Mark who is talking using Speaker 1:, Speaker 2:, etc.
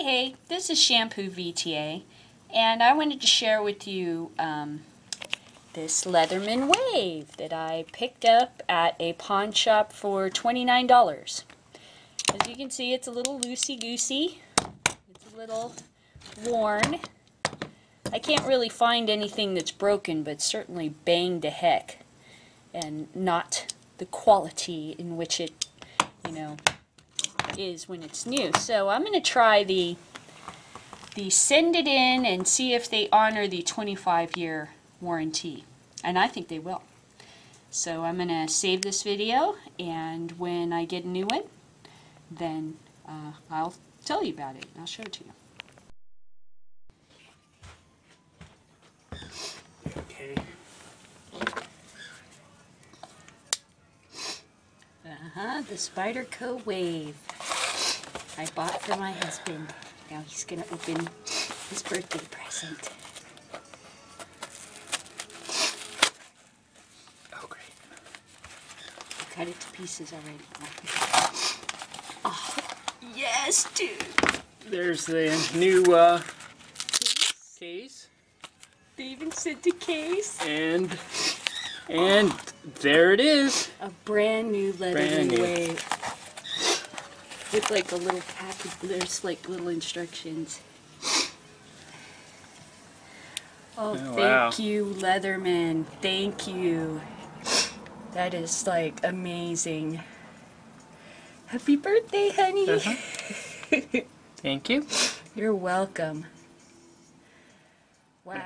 Speaker 1: Hey, this is Shampoo VTA, and I wanted to share with you this LeatherMAN wave that I picked up at a pawn shop for $29. As you can see, it's a little loosey-goosey. It's a little worn. I can't really find anything that's broken, but certainly banged to heck, and not the quality in which it, is when it's new. So I'm going to try the send it in and see if they honor the 25-year warranty, and I think they will. So I'm going to save this video, and when I get a new one, then I'll tell you about it. I'll show it to you.
Speaker 2: Okay.
Speaker 1: The Spyderco wave I bought for my husband. Now he's going to open his birthday present.
Speaker 2: Oh, great.
Speaker 1: I cut it to pieces already. Oh, yes, dude.
Speaker 2: There's the new case.
Speaker 1: They even sent a case.
Speaker 2: And there it is.
Speaker 1: A brand new
Speaker 2: Brand
Speaker 1: LeatherMAN
Speaker 2: new.
Speaker 1: wave. With like a little package, there's like little instructions. Oh, thank
Speaker 2: wow.
Speaker 1: you, LeatherMAN. Thank you. That is like amazing. Happy birthday, honey.
Speaker 2: Thank you.
Speaker 1: You're welcome. Wow.